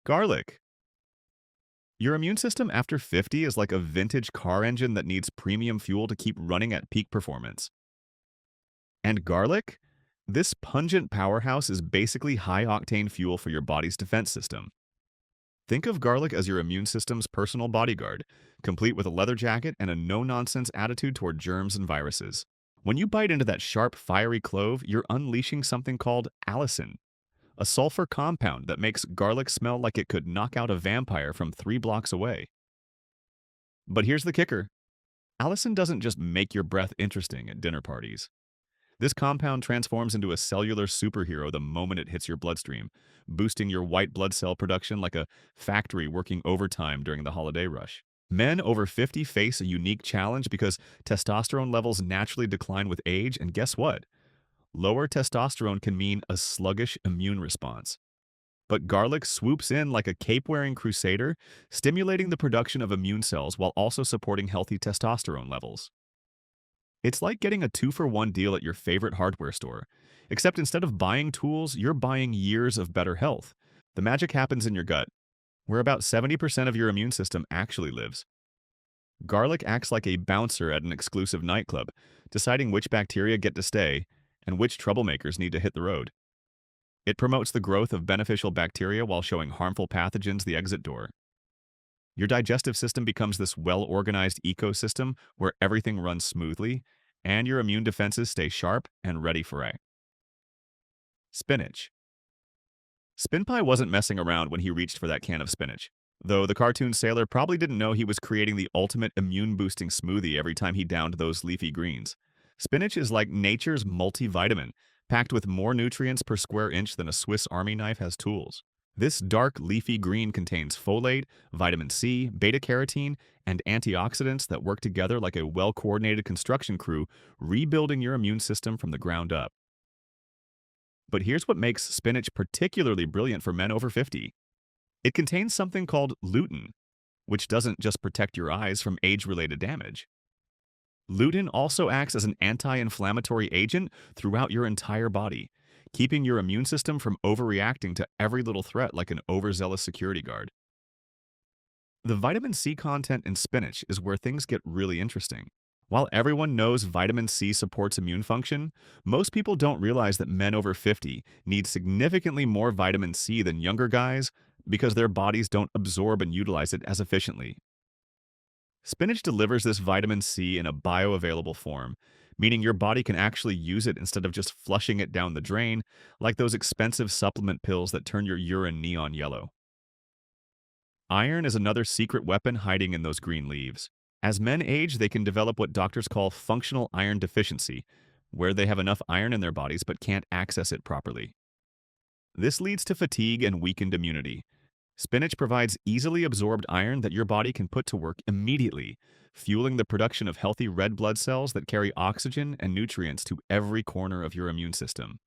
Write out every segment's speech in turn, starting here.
Garlic. Your immune system after 50 is like a vintage car engine that needs premium fuel to keep running at peak performance. And garlic? This pungent powerhouse is basically high octane fuel for your body's defense system. Think of garlic as your immune system's personal bodyguard, complete with a leather jacket and a no nonsense attitude toward germs and viruses. When you bite into that sharp, fiery clove, you're unleashing something called allicin, a sulfur compound that makes garlic smell like it could knock out a vampire from 3 blocks away. But here's the kicker: allicin doesn't just make your breath interesting at dinner parties. This compound transforms into a cellular superhero the moment it hits your bloodstream, boosting your white blood cell production like a factory working overtime during the holiday rush. Men over 50 face a unique challenge because testosterone levels naturally decline with age, and guess what? Lower testosterone can mean a sluggish immune response. But garlic swoops in like a cape-wearing crusader, stimulating the production of immune cells while also supporting healthy testosterone levels. It's like getting a 2-for-1 deal at your favorite hardware store, except instead of buying tools, you're buying years of better health. The magic happens in your gut, where about 70% of your immune system actually lives. Garlic acts like a bouncer at an exclusive nightclub, deciding which bacteria get to stay and which troublemakers need to hit the road. It promotes the growth of beneficial bacteria while showing harmful pathogens the exit door. Your digestive system becomes this well-organized ecosystem where everything runs smoothly, and your immune defenses stay sharp and ready for action. Spinach. Spinpie wasn't messing around when he reached for that can of spinach, though the cartoon sailor probably didn't know he was creating the ultimate immune-boosting smoothie every time he downed those leafy greens. Spinach is like nature's multivitamin, packed with more nutrients per square inch than a Swiss Army knife has tools. This dark leafy green contains folate, vitamin C, beta-carotene, and antioxidants that work together like a well-coordinated construction crew, rebuilding your immune system from the ground up. But here's what makes spinach particularly brilliant for men over 50. It contains something called lutein, which doesn't just protect your eyes from age-related damage. Lutein also acts as an anti-inflammatory agent throughout your entire body, keeping your immune system from overreacting to every little threat like an overzealous security guard. The vitamin C content in spinach is where things get really interesting. While everyone knows vitamin C supports immune function, most people don't realize that men over 50 need significantly more vitamin C than younger guys because their bodies don't absorb and utilize it as efficiently. Spinach delivers this vitamin C in a bioavailable form, meaning your body can actually use it instead of just flushing it down the drain like those expensive supplement pills that turn your urine neon yellow. Iron is another secret weapon hiding in those green leaves. As men age, they can develop what doctors call functional iron deficiency, where they have enough iron in their bodies but can't access it properly. This leads to fatigue and weakened immunity. Spinach provides easily absorbed iron that your body can put to work immediately, fueling the production of healthy red blood cells that carry oxygen and nutrients to every corner of your immune system.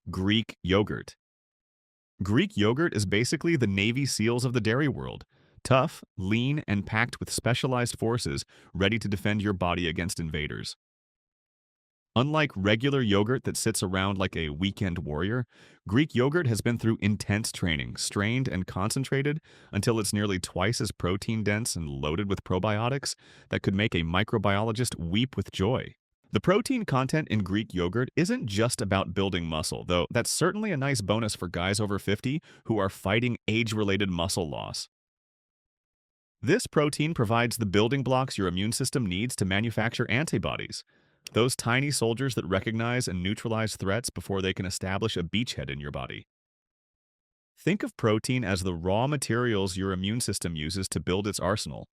Greek yogurt. Greek yogurt is basically the Navy SEALs of the dairy world. Tough, lean, and packed with specialized forces ready to defend your body against invaders. Unlike regular yogurt that sits around like a weekend warrior, Greek yogurt has been through intense training, strained and concentrated until it's nearly twice as protein-dense and loaded with probiotics that could make a microbiologist weep with joy. The protein content in Greek yogurt isn't just about building muscle, though that's certainly a nice bonus for guys over 50 who are fighting age-related muscle loss. This protein provides the building blocks your immune system needs to manufacture antibodies, those tiny soldiers that recognize and neutralize threats before they can establish a beachhead in your body. Think of protein as the raw materials your immune system uses to build its arsenal,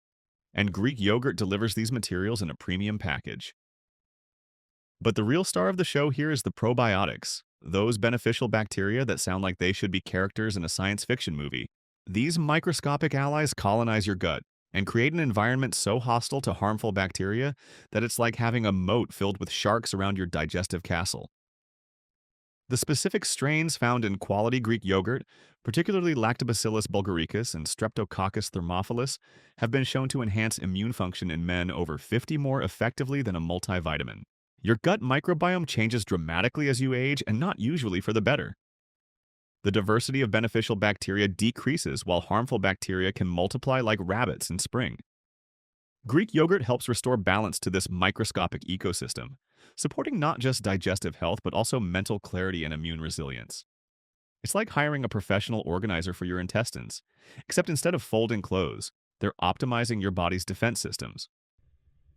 and Greek yogurt delivers these materials in a premium package. But the real star of the show here is the probiotics, those beneficial bacteria that sound like they should be characters in a science fiction movie. These microscopic allies colonize your gut and create an environment so hostile to harmful bacteria that it's like having a moat filled with sharks around your digestive castle. The specific strains found in quality Greek yogurt, particularly Lactobacillus bulgaricus and Streptococcus thermophilus, have been shown to enhance immune function in men over 50 more effectively than a multivitamin. Your gut microbiome changes dramatically as you age, and not usually for the better. The diversity of beneficial bacteria decreases while harmful bacteria can multiply like rabbits in spring. Greek yogurt helps restore balance to this microscopic ecosystem, supporting not just digestive health but also mental clarity and immune resilience. It's like hiring a professional organizer for your intestines, except instead of folding clothes, they're optimizing your body's defense systems.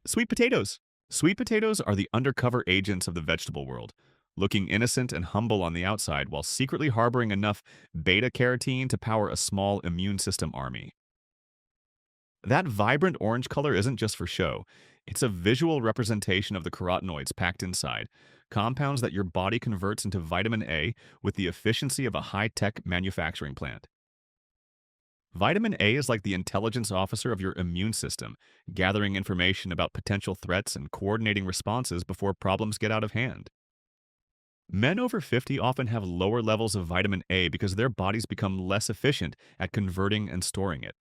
Sweet potatoes. Sweet potatoes are the undercover agents of the vegetable world, looking innocent and humble on the outside while secretly harboring enough beta carotene to power a small immune system army. That vibrant orange color isn't just for show, it's a visual representation of the carotenoids packed inside, compounds that your body converts into vitamin A with the efficiency of a high tech manufacturing plant. Vitamin A is like the intelligence officer of your immune system, gathering information about potential threats and coordinating responses before problems get out of hand. Men over 50 often have lower levels of vitamin A because their bodies become less efficient at converting and storing it.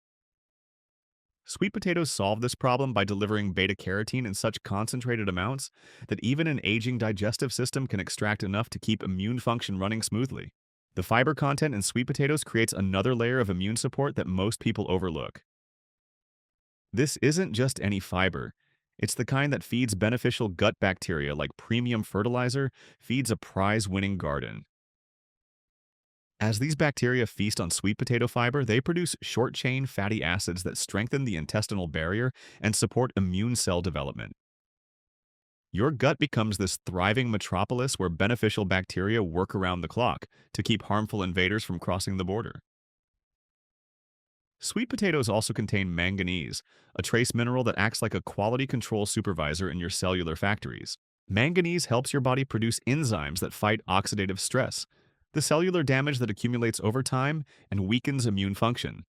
Sweet potatoes solve this problem by delivering beta carotene in such concentrated amounts that even an aging digestive system can extract enough to keep immune function running smoothly. The fiber content in sweet potatoes creates another layer of immune support that most people overlook. This isn't just any fiber. It's the kind that feeds beneficial gut bacteria like premium fertilizer feeds a prize-winning garden. As these bacteria feast on sweet potato fiber, they produce short-chain fatty acids that strengthen the intestinal barrier and support immune cell development. Your gut becomes this thriving metropolis where beneficial bacteria work around the clock to keep harmful invaders from crossing the border. Sweet potatoes also contain manganese, a trace mineral that acts like a quality control supervisor in your cellular factories. Manganese helps your body produce enzymes that fight oxidative stress, the cellular damage that accumulates over time and weakens immune function.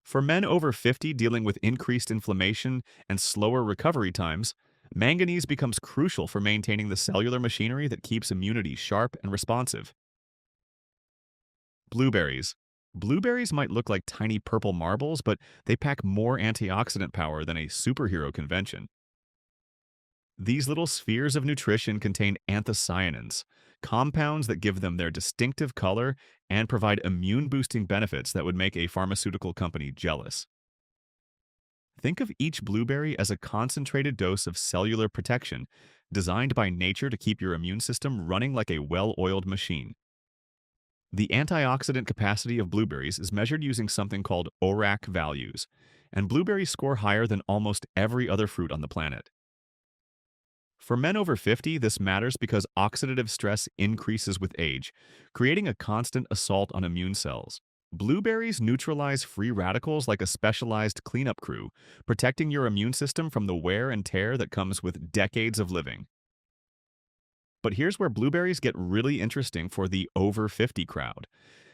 For men over 50 dealing with increased inflammation and slower recovery times, manganese becomes crucial for maintaining the cellular machinery that keeps immunity sharp and responsive. Blueberries. Blueberries might look like tiny purple marbles, but they pack more antioxidant power than a superhero convention. These little spheres of nutrition contain anthocyanins, compounds that give them their distinctive color and provide immune-boosting benefits that would make a pharmaceutical company jealous. Think of each blueberry as a concentrated dose of cellular protection, designed by nature to keep your immune system running like a well-oiled machine. The antioxidant capacity of blueberries is measured using something called ORAC values, and blueberries score higher than almost every other fruit on the planet. For men over 50, this matters because oxidative stress increases with age, creating a constant assault on immune cells. Blueberries neutralize free radicals like a specialized cleanup crew, protecting your immune system from the wear and tear that comes with decades of living. But here's where blueberries get really interesting for the over 50 crowd.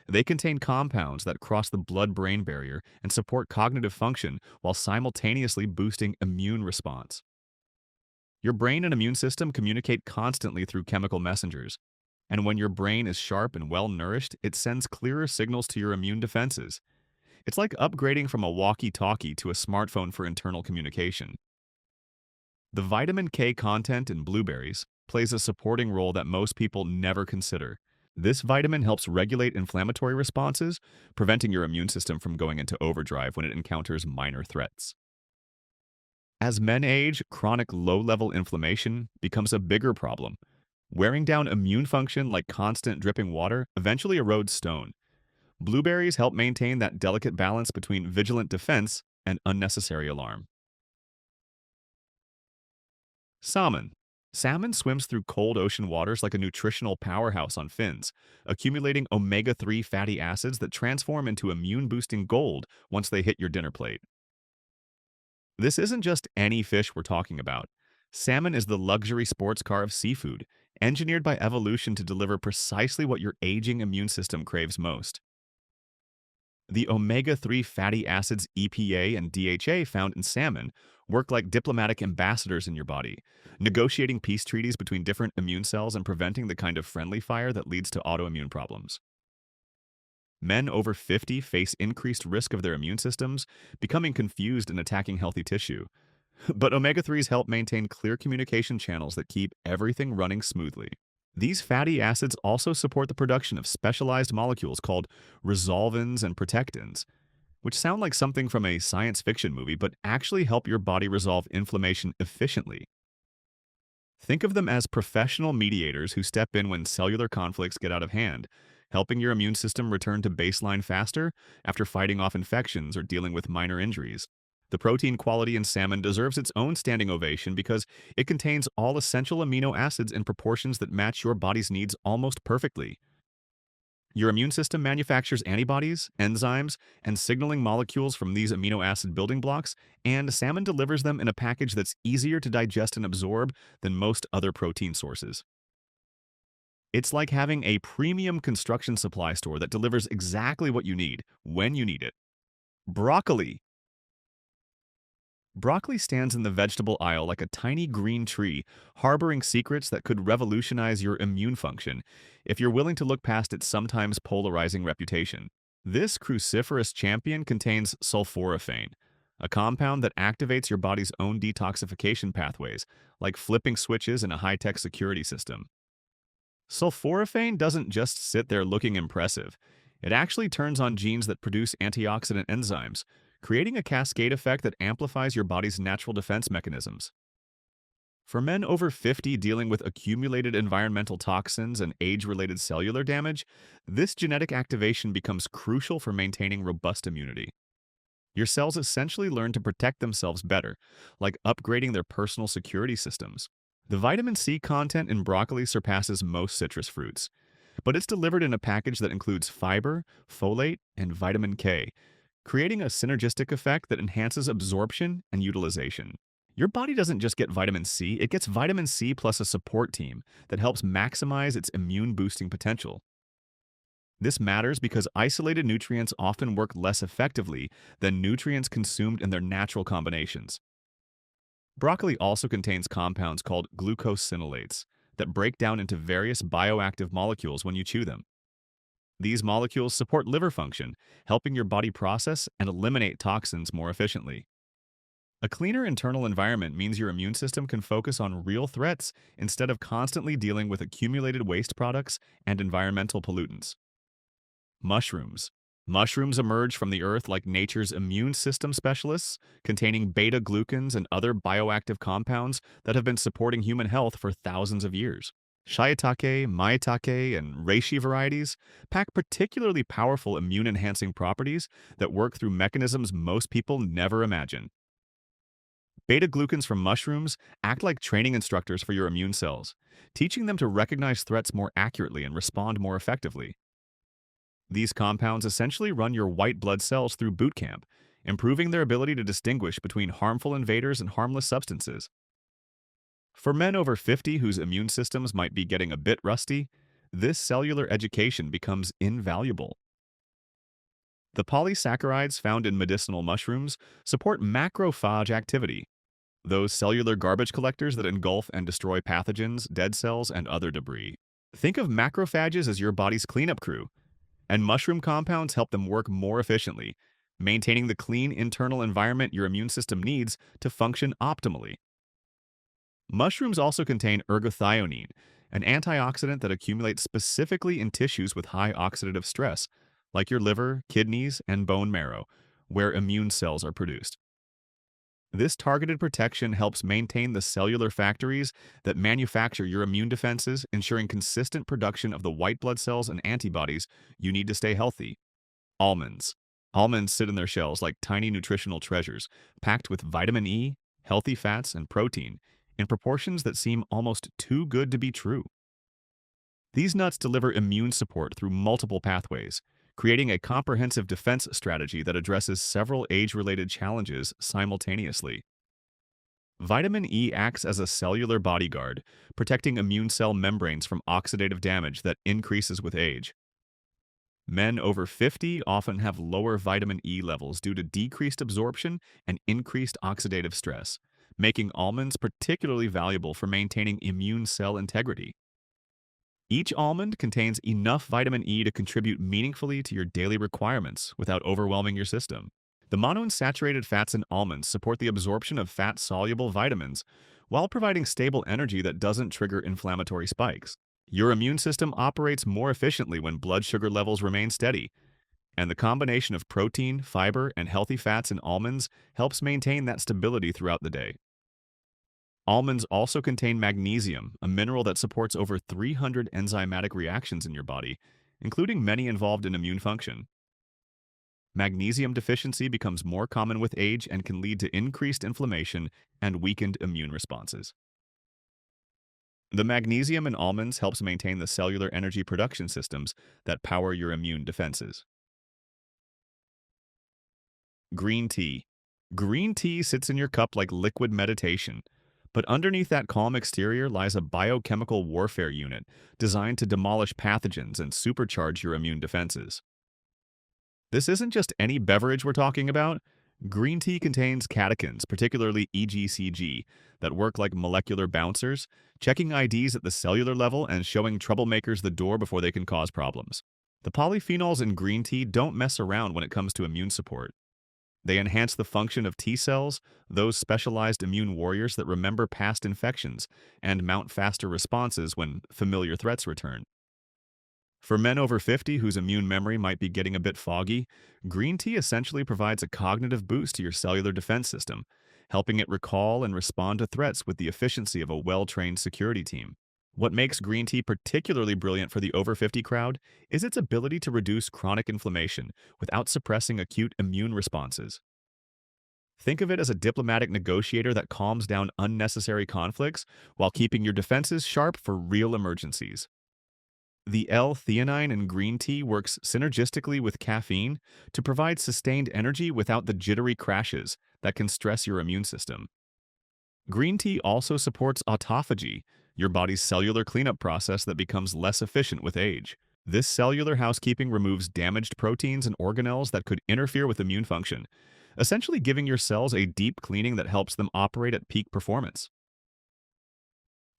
They contain compounds that cross the blood-brain barrier and support cognitive function while simultaneously boosting immune response. Your brain and immune system communicate constantly through chemical messengers, and when your brain is sharp and well-nourished, it sends clearer signals to your immune defenses. It's like upgrading from a walkie-talkie to a smartphone for internal communication. The vitamin K content in blueberries plays a supporting role that most people never consider. This vitamin helps regulate inflammatory responses, preventing your immune system from going into overdrive when it encounters minor threats. As men age, chronic low-level inflammation becomes a bigger problem. Wearing down immune function like constant dripping water eventually erodes stone. Blueberries help maintain that delicate balance between vigilant defense and unnecessary alarm. Salmon. Salmon swims through cold ocean waters like a nutritional powerhouse on fins, accumulating omega-3 fatty acids that transform into immune-boosting gold once they hit your dinner plate. This isn't just any fish we're talking about. Salmon is the luxury sports car of seafood, engineered by evolution to deliver precisely what your aging immune system craves most. The omega-3 fatty acids EPA and DHA found in salmon work like diplomatic ambassadors in your body, negotiating peace treaties between different immune cells and preventing the kind of friendly fire that leads to autoimmune problems. Men over 50 face increased risk of their immune systems becoming confused and attacking healthy tissue. But omega-3s help maintain clear communication channels that keep everything running smoothly. These fatty acids also support the production of specialized molecules called resolvins and protectins, which sound like something from a science fiction movie but actually help your body resolve inflammation efficiently. Think of them as professional mediators who step in when cellular conflicts get out of hand, helping your immune system return to baseline faster after fighting off infections or dealing with minor injuries. The protein quality in salmon deserves its own standing ovation because it contains all essential amino acids in proportions that match your body's needs almost perfectly. Your immune system manufactures antibodies, enzymes, and signaling molecules from these amino acid building blocks, and salmon delivers them in a package that's easier to digest and absorb than most other protein sources. It's like having a premium construction supply store that delivers exactly what you need, when you need it. Broccoli. Broccoli stands in the vegetable aisle like a tiny green tree, harboring secrets that could revolutionize your immune function if you're willing to look past its sometimes polarizing reputation. This cruciferous champion contains sulforaphane, a compound that activates your body's own detoxification pathways, like flipping switches in a high-tech security system. Sulforaphane doesn't just sit there looking impressive. It actually turns on genes that produce antioxidant enzymes, creating a cascade effect that amplifies your body's natural defense mechanisms. For men over 50 dealing with accumulated environmental toxins and age-related cellular damage, this genetic activation becomes crucial for maintaining robust immunity. Your cells essentially learn to protect themselves better, like upgrading their personal security systems. The vitamin C content in broccoli surpasses most citrus fruits, but it's delivered in a package that includes fiber, folate, and vitamin K, creating a synergistic effect that enhances absorption and utilization. Your body doesn't just get vitamin C, it gets vitamin C plus a support team that helps maximize its immune-boosting potential. This matters because isolated nutrients often work less effectively than nutrients consumed in their natural combinations. Broccoli also contains compounds called glucosinolates that break down into various bioactive molecules when you chew them. These molecules support liver function, helping your body process and eliminate toxins more efficiently. A cleaner internal environment means your immune system can focus on real threats instead of constantly dealing with accumulated waste products and environmental pollutants. Mushrooms. Mushrooms emerge from the earth like nature's immune system specialists, containing beta-glucans and other bioactive compounds that have been supporting human health for thousands of years. Shiitake, maitake, and reishi varieties pack particularly powerful immune-enhancing properties that work through mechanisms most people never imagine. Beta-glucans from mushrooms act like training instructors for your immune cells, teaching them to recognize threats more accurately and respond more effectively. These compounds essentially run your white blood cells through boot camp, improving their ability to distinguish between harmful invaders and harmless substances. For men over 50 whose immune systems might be getting a bit rusty, this cellular education becomes invaluable. The polysaccharides found in medicinal mushrooms support macrophage activity, those cellular garbage collectors that engulf and destroy pathogens, dead cells, and other debris. Think of macrophages as your body's cleanup crew, and mushroom compounds help them work more efficiently, maintaining the clean internal environment your immune system needs to function optimally. Mushrooms also contain ergothioneine, an antioxidant that accumulates specifically in tissues with high oxidative stress, like your liver, kidneys, and bone marrow, where immune cells are produced. This targeted protection helps maintain the cellular factories that manufacture your immune defenses, ensuring consistent production of the white blood cells and antibodies you need to stay healthy. Almonds. Almonds sit in their shells like tiny nutritional treasures, packed with vitamin E, healthy fats, and protein, in proportions that seem almost too good to be true. These nuts deliver immune support through multiple pathways, creating a comprehensive defense strategy that addresses several age-related challenges simultaneously. Vitamin E acts as a cellular bodyguard, protecting immune cell membranes from oxidative damage that increases with age. Men over 50 often have lower vitamin E levels due to decreased absorption and increased oxidative stress, making almonds particularly valuable for maintaining immune cell integrity. Each almond contains enough vitamin E to contribute meaningfully to your daily requirements without overwhelming your system. The monounsaturated fats in almonds support the absorption of fat-soluble vitamins while providing stable energy that doesn't trigger inflammatory spikes. Your immune system operates more efficiently when blood sugar levels remain steady, and the combination of protein, fiber, and healthy fats in almonds helps maintain that stability throughout the day. Almonds also contain magnesium, a mineral that supports over 300 enzymatic reactions in your body, including many involved in immune function. Magnesium deficiency becomes more common with age and can lead to increased inflammation and weakened immune responses. The magnesium in almonds helps maintain the cellular energy production systems that power your immune defenses. Green tea. Green tea sits in your cup like liquid meditation, but underneath that calm exterior lies a biochemical warfare unit designed to demolish pathogens and supercharge your immune defenses. This isn't just any beverage we're talking about. Green tea contains catechins, particularly EGCG, that work like molecular bouncers, checking IDs at the cellular level and showing troublemakers the door before they can cause problems. The polyphenols in green tea don't mess around when it comes to immune support. They enhance the function of T cells, those specialized immune warriors that remember past infections and mount faster responses when familiar threats return. For men over 50 whose immune memory might be getting a bit foggy, green tea essentially provides a cognitive boost to your cellular defense system, helping it recall and respond to threats with the efficiency of a well-trained security team. What makes green tea particularly brilliant for the over 50 crowd is its ability to reduce chronic inflammation without suppressing acute immune responses. Think of it as a diplomatic negotiator that calms down unnecessary conflicts while keeping your defenses sharp for real emergencies. The L-theanine in green tea works synergistically with caffeine to provide sustained energy without the jittery crashes that can stress your immune system. Green tea also supports autophagy, your body's cellular cleanup process that becomes less efficient with age. This cellular housekeeping removes damaged proteins and organelles that could interfere with immune function, essentially giving your cells a deep cleaning that helps them operate at peak performance.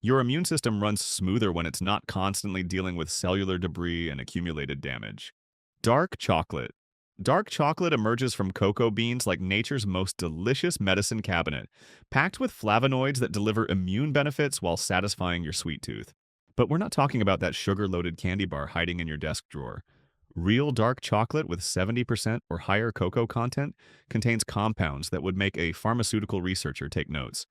Your immune system runs smoother when it's not constantly dealing with cellular debris and accumulated damage. Dark chocolate. Dark chocolate emerges from cocoa beans like nature's most delicious medicine cabinet, packed with flavonoids that deliver immune benefits while satisfying your sweet tooth. But we're not talking about that sugar-loaded candy bar hiding in your desk drawer. Real dark chocolate with 70% or higher cocoa content contains compounds that would make a pharmaceutical researcher take notes.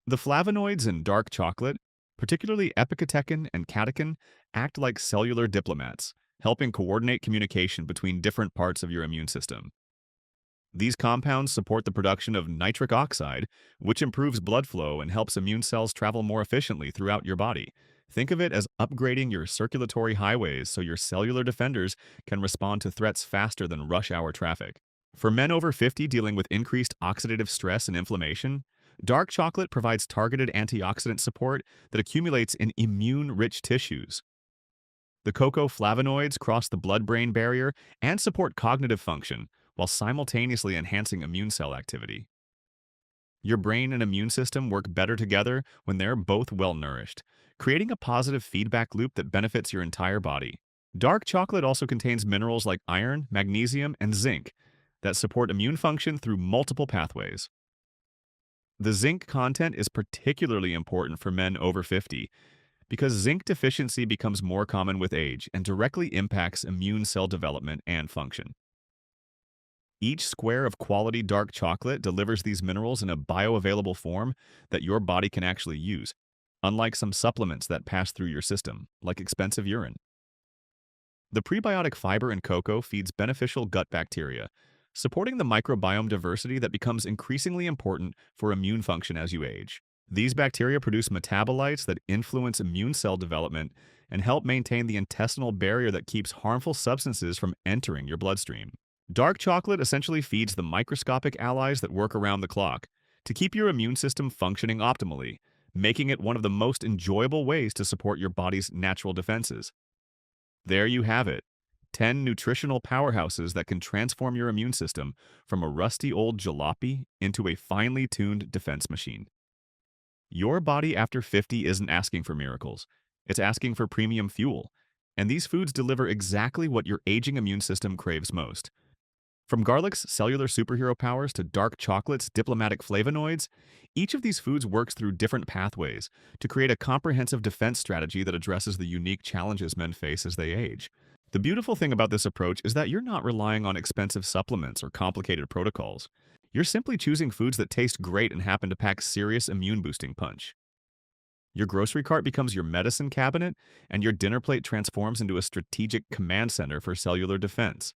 The flavonoids in dark chocolate, particularly epicatechin and catechin, act like cellular diplomats, helping coordinate communication between different parts of your immune system. These compounds support the production of nitric oxide, which improves blood flow and helps immune cells travel more efficiently throughout your body. Think of it as upgrading your circulatory highways so your cellular defenders can respond to threats faster than rush hour traffic. For men over 50 dealing with increased oxidative stress and inflammation, dark chocolate provides targeted antioxidant support that accumulates in immune-rich tissues. The cocoa flavonoids cross the blood-brain barrier and support cognitive function while simultaneously enhancing immune cell activity. Your brain and immune system work better together when they're both well-nourished, creating a positive feedback loop that benefits your entire body. Dark chocolate also contains minerals like iron, magnesium, and zinc that support immune function through multiple pathways. The zinc content is particularly important for men over 50 because zinc deficiency becomes more common with age and directly impacts immune cell development and function. Each square of quality dark chocolate delivers these minerals in a bioavailable form that your body can actually use, unlike some supplements that pass through your system, like expensive urine. The prebiotic fiber in cocoa feeds beneficial gut bacteria, supporting the microbiome diversity that becomes increasingly important for immune function as you age. These bacteria produce metabolites that influence immune cell development and help maintain the intestinal barrier that keeps harmful substances from entering your bloodstream. Dark chocolate essentially feeds the microscopic allies that work around the clock to keep your immune system functioning optimally, making it one of the most enjoyable ways to support your body's natural defenses. There you have it. 10 nutritional powerhouses that can transform your immune system from a rusty old jalopy into a finely tuned defense machine. Your body after 50 isn't asking for miracles. It's asking for premium fuel. And these foods deliver exactly what your aging immune system craves most. From garlic's cellular superhero powers to dark chocolate's diplomatic flavonoids, each of these foods works through different pathways to create a comprehensive defense strategy that addresses the unique challenges men face as they age. The beautiful thing about this approach is that you're not relying on expensive supplements or complicated protocols. You're simply choosing foods that taste great and happen to pack serious immune boosting punch. Your grocery cart becomes your medicine cabinet, and your dinner plate transforms into a strategic command center for cellular defense.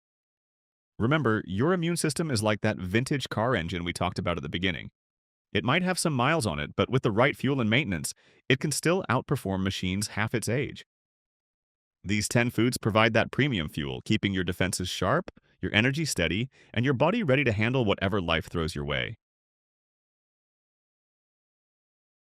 Remember, your immune system is like that vintage car engine we talked about at the beginning. It might have some miles on it, but with the right fuel and maintenance, it can still outperform machines half its age. These 10 foods provide that premium fuel, keeping your defenses sharp, your energy steady, and your body ready to handle whatever life throws your way.